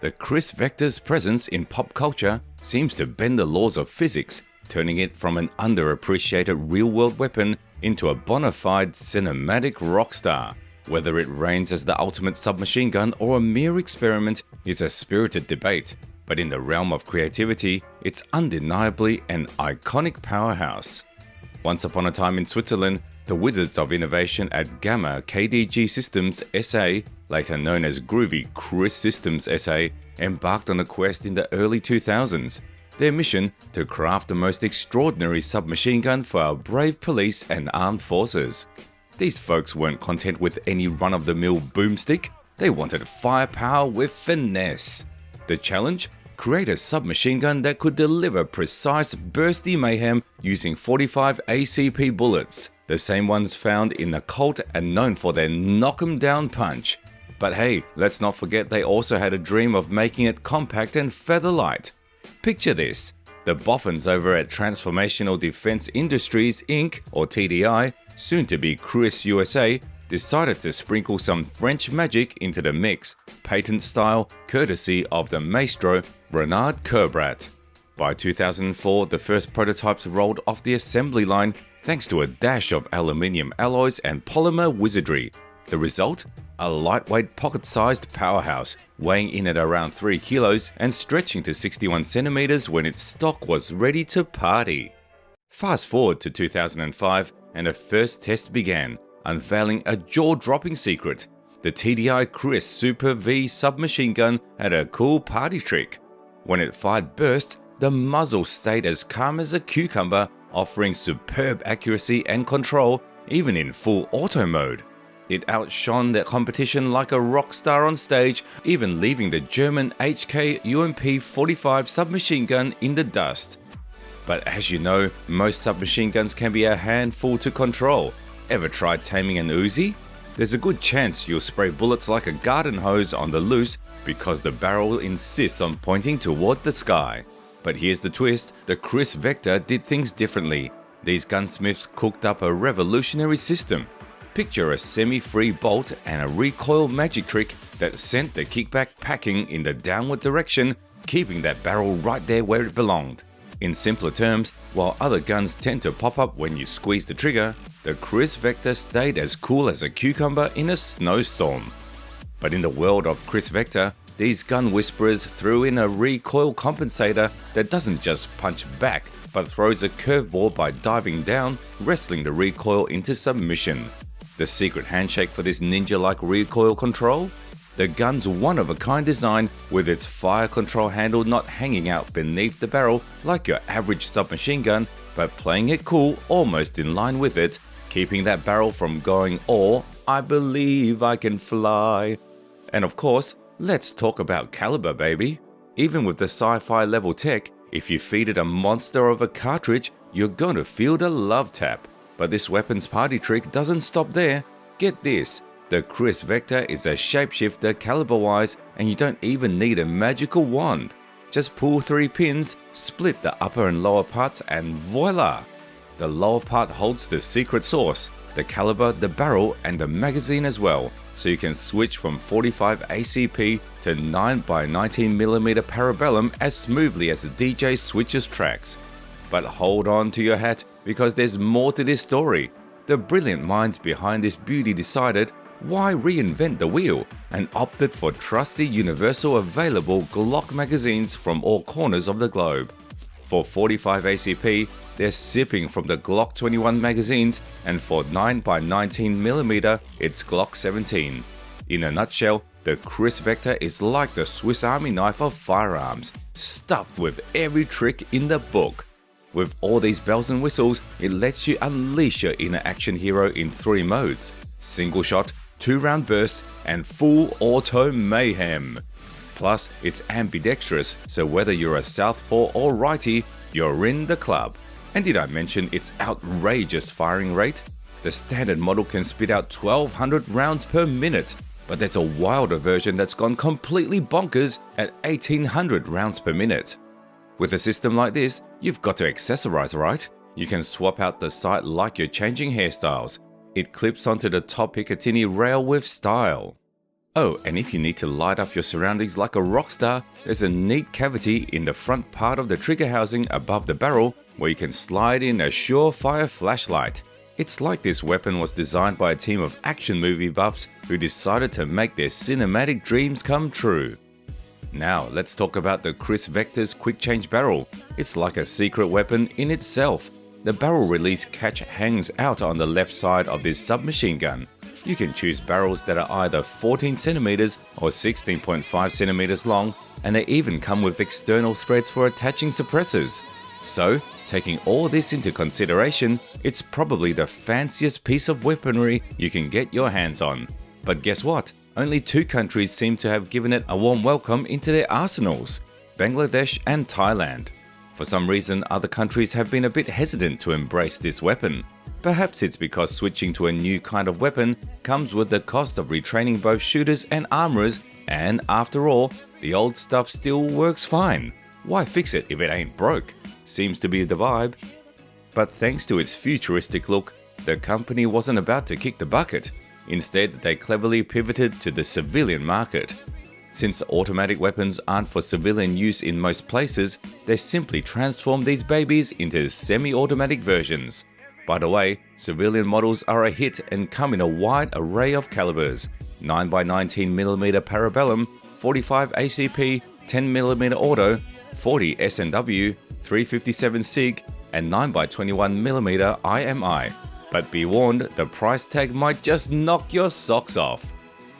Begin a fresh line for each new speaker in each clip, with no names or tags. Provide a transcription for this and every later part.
the KRISS Vector's presence in pop culture seems to bend the laws of physics, turning it from an underappreciated real-world weapon into a bona fide cinematic rock star. Whether it reigns as the ultimate submachine gun or a mere experiment is a spirited debate, but in the realm of creativity, it's undeniably an iconic powerhouse. Once upon a time in Switzerland, the wizards of innovation at Gamma KDG Systems SA, later known as Groovy KRISS Systems SA, embarked on a quest in the early 2000s. Their mission to craft the most extraordinary submachine gun for our brave police and armed forces. These folks weren't content with any run-of-the-mill boomstick, they wanted firepower with finesse. The challenge? Create a submachine gun that could deliver precise, bursty mayhem using 45 ACP bullets, the same ones found in the Colt and known for their knock-'em-down punch. But hey, let's not forget they also had a dream of making it compact and feather-light. Picture this, the boffins over at Transformational Defense Industries Inc. or TDI, soon to be KRISS USA, decided to sprinkle some French magic into the mix, patent style, courtesy of the maestro Renard Kerbrat. By 2004, the first prototypes rolled off the assembly line thanks to a dash of aluminium alloys and polymer wizardry. The result? A lightweight pocket-sized powerhouse, weighing in at around 3 kilos and stretching to 61 centimeters when its stock was ready to party. Fast forward to 2005 and a first test began, unveiling a jaw-dropping secret. The TDI KRISS Super V submachine gun had a cool party trick. When it fired bursts, the muzzle stayed as calm as a cucumber, offering superb accuracy and control even in full auto mode. It outshone the competition like a rock star on stage, even leaving the German HK UMP 45 submachine gun in the dust. But as you know, most submachine guns can be a handful to control. Ever tried taming an Uzi? There's a good chance you'll spray bullets like a garden hose on the loose because the barrel insists on pointing toward the sky. But here's the twist, the KRISS Vector did things differently. These gunsmiths cooked up a revolutionary system. Picture a semi-free bolt and a recoil magic trick that sent the kickback packing in the downward direction, keeping that barrel right there where it belonged. In simpler terms, while other guns tend to pop up when you squeeze the trigger, the KRISS Vector stayed as cool as a cucumber in a snowstorm. But in the world of KRISS Vector, these gun whisperers threw in a recoil compensator that doesn't just punch back, but throws a curveball by diving down, wrestling the recoil into submission. The secret handshake for this ninja-like recoil control? The gun's one-of-a-kind design, with its fire control handle not hanging out beneath the barrel like your average submachine gun, but playing it cool almost in line with it, keeping that barrel from going all, "I believe I can fly." And of course, let's talk about caliber, baby. Even with the sci-fi level tech, if you feed it a monster of a cartridge, you're going to feel the love tap. But this weapon's party trick doesn't stop there. Get this, the KRISS Vector is a shapeshifter caliber-wise, and you don't even need a magical wand. Just pull 3 pins, split the upper and lower parts, and voila! The lower part holds the secret sauce, the caliber, the barrel, and the magazine as well, so you can switch from 45 ACP to 9x19mm Parabellum as smoothly as the DJ switches tracks. But hold on to your hat, because there's more to this story. The brilliant minds behind this beauty decided, why reinvent the wheel, and opted for trusty universal available Glock magazines from all corners of the globe. For 45 ACP, they're sipping from the Glock 21 magazines, and for 9x19mm, it's Glock 17. In a nutshell, the KRISS Vector is like the Swiss Army knife of firearms, stuffed with every trick in the book. With all these bells and whistles, it lets you unleash your inner action hero in 3 modes: single shot, 2-round bursts, and full auto mayhem. Plus, it's ambidextrous, so whether you're a southpaw or righty, you're in the club. And did I mention its outrageous firing rate? The standard model can spit out 1200 rounds per minute, but there's a wilder version that's gone completely bonkers at 1800 rounds per minute. With a system like this, you've got to accessorize, right? You can swap out the sight like you're changing hairstyles. It clips onto the top Picatinny rail with style. Oh, and if you need to light up your surroundings like a rock star, there's a neat cavity in the front part of the trigger housing above the barrel where you can slide in a surefire flashlight. It's like this weapon was designed by a team of action movie buffs who decided to make their cinematic dreams come true. Now let's talk about the KRISS VECTOR's quick change barrel. It's like a secret weapon in itself. The barrel release catch hangs out on the left side of this submachine gun. You can choose barrels that are either 14cm or 16.5cm long, and they even come with external threads for attaching suppressors. So, taking all this into consideration, it's probably the fanciest piece of weaponry you can get your hands on. But guess what? Only 2 countries seem to have given it a warm welcome into their arsenals: Bangladesh and Thailand. For some reason, other countries have been a bit hesitant to embrace this weapon. Perhaps it's because switching to a new kind of weapon comes with the cost of retraining both shooters and armorers, and after all, the old stuff still works fine. Why fix it if it ain't broke? Seems to be the vibe. But thanks to its futuristic look, the company wasn't about to kick the bucket. Instead, they cleverly pivoted to the civilian market. Since automatic weapons aren't for civilian use in most places, they simply transformed these babies into semi-automatic versions. By the way, civilian models are a hit and come in a wide array of calibers: 9x19mm Parabellum, 45 ACP, 10mm Auto, 40 S&W, 357 SIG, and 9x21mm IMI. But be warned, the price tag might just knock your socks off.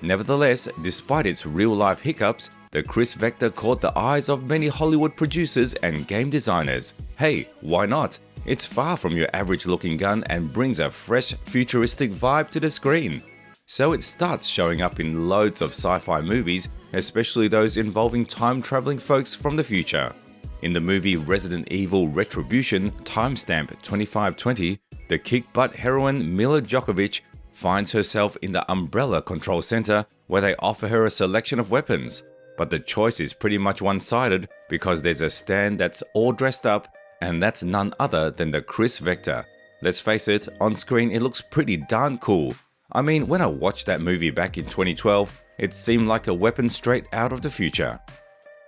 Nevertheless, despite its real-life hiccups, the KRISS VECTOR caught the eyes of many Hollywood producers and game designers. Hey, why not? It's far from your average-looking gun and brings a fresh, futuristic vibe to the screen. So it starts showing up in loads of sci-fi movies, especially those involving time-traveling folks from the future. In the movie Resident Evil Retribution, timestamp 2520, the kick-butt heroine Mila Djokovic finds herself in the Umbrella Control Center where they offer her a selection of weapons. But the choice is pretty much one-sided because there's a stand that's all dressed up, and that's none other than the KRISS VECTOR. Let's face it, on screen it looks pretty darn cool. I mean, when I watched that movie back in 2012, it seemed like a weapon straight out of the future.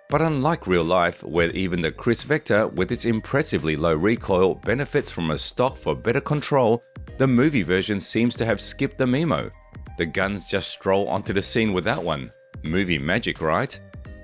But unlike real life, where even the KRISS VECTOR with its impressively low recoil benefits from a stock for better control, the movie version seems to have skipped the memo. The guns just stroll onto the scene without one. Movie magic, right?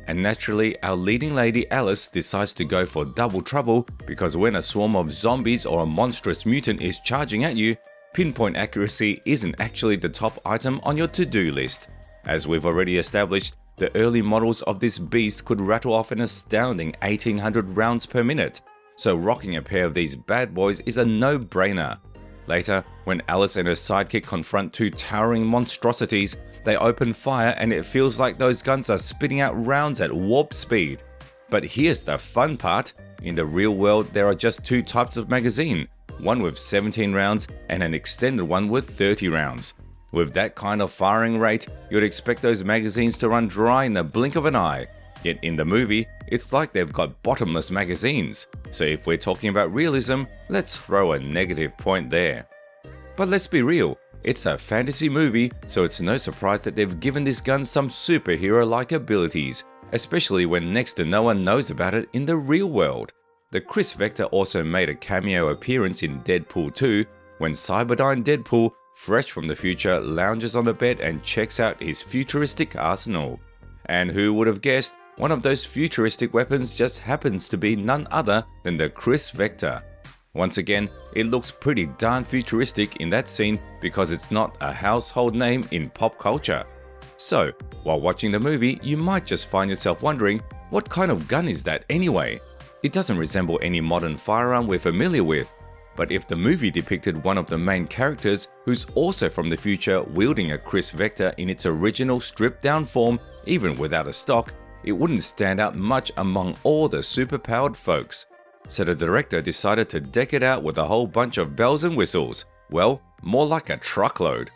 And naturally, our leading lady Alice decides to go for double trouble because when a swarm of zombies or a monstrous mutant is charging at you, pinpoint accuracy isn't actually the top item on your to-do list. As we've already established, the early models of this beast could rattle off an astounding 1800 rounds per minute, so rocking a pair of these bad boys is a no-brainer. Later, when Alice and her sidekick confront 2 towering monstrosities, they open fire and it feels like those guns are spitting out rounds at warp speed. But here's the fun part: in the real world there are just 2 types of magazine, one with 17 rounds and an extended one with 30 rounds. With that kind of firing rate, you'd expect those magazines to run dry in the blink of an eye. Yet in the movie, it's like they've got bottomless magazines. So if we're talking about realism, let's throw a negative point there. But let's be real, it's a fantasy movie, so it's no surprise that they've given this gun some superhero-like abilities, especially when next to no one knows about it in the real world. The KRISS VECTOR also made a cameo appearance in Deadpool 2, when Cyberdyne Deadpool, fresh from the future, lounges on the bed and checks out his futuristic arsenal. And who would have guessed, one of those futuristic weapons just happens to be none other than the KRISS VECTOR. Once again, it looks pretty darn futuristic in that scene because it's not a household name in pop culture. So, while watching the movie, you might just find yourself wondering, what kind of gun is that anyway? It doesn't resemble any modern firearm we're familiar with. But if the movie depicted one of the main characters who's also from the future wielding a KRISS VECTOR in its original stripped-down form, even without a stock, it wouldn't stand out much among all the superpowered folks. So the director decided to deck it out with a whole bunch of bells and whistles. Well, more like a truckload.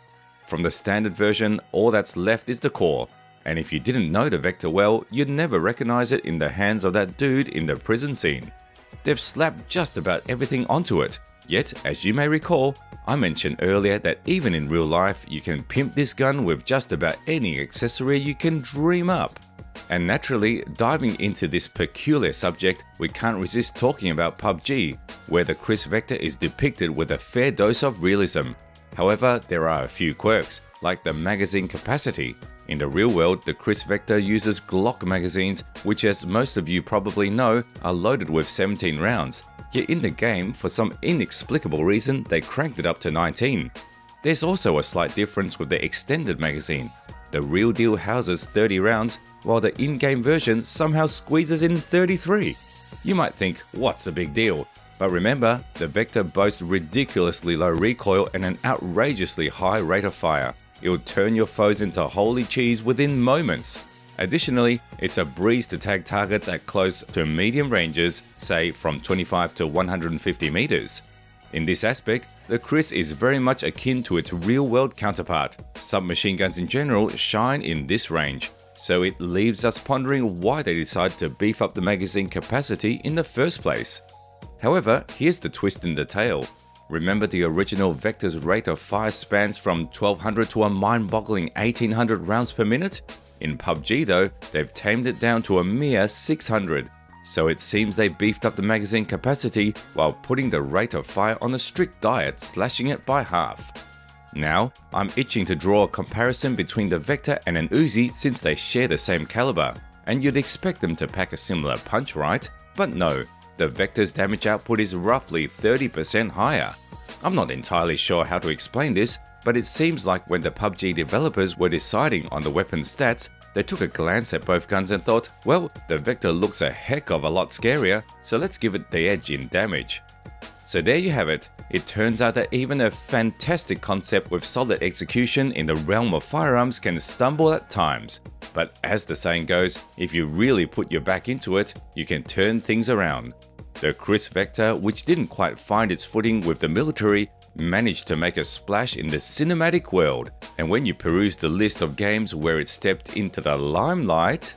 From the standard version, all that's left is the core. And if you didn't know the VECTOR well, you'd never recognize it in the hands of that dude in the prison scene. They've slapped just about everything onto it. Yet, as you may recall, I mentioned earlier that even in real life, you can pimp this gun with just about any accessory you can dream up. And naturally, diving into this peculiar subject, we can't resist talking about PUBG, where the KRISS Vector is depicted with a fair dose of realism. However, there are a few quirks, like the magazine capacity. In the real world, the KRISS Vector uses Glock magazines, which, as most of you probably know, are loaded with 17 rounds. Yet in the game, for some inexplicable reason, they cranked it up to 19. There's also a slight difference with the extended magazine. The real deal houses 30 rounds, while the in-game version somehow squeezes in 33. You might think, what's the big deal? But remember, the Vector boasts ridiculously low recoil and an outrageously high rate of fire. It'll turn your foes into holy cheese within moments. Additionally, it's a breeze to tag targets at close to medium ranges, say from 25 to 150 meters. In this aspect, the KRISS is very much akin to its real-world counterpart. Submachine guns in general shine in this range, so it leaves us pondering why they decided to beef up the magazine capacity in the first place. However, here's the twist in the tale. Remember, the original Vector's rate of fire spans from 1200 to a mind-boggling 1800 rounds per minute? In PUBG though, they've tamed it down to a mere 600. So it seems they beefed up the magazine capacity while putting the rate of fire on a strict diet, slashing it by half. Now, I'm itching to draw a comparison between the Vector and an Uzi since they share the same caliber, and you'd expect them to pack a similar punch, right? But no, the Vector's damage output is roughly 30% higher. I'm not entirely sure how to explain this, but it seems like when the PUBG developers were deciding on the weapon stats, they took a glance at both guns and thought, well, the Vector looks a heck of a lot scarier, so let's give it the edge in damage. So there you have it. It turns out that even a fantastic concept with solid execution in the realm of firearms can stumble at times. But as the saying goes, if you really put your back into it, you can turn things around. The KRISS Vector, which didn't quite find its footing with the military, managed to make a splash in the cinematic world, and when you peruse the list of games where it stepped into the limelight,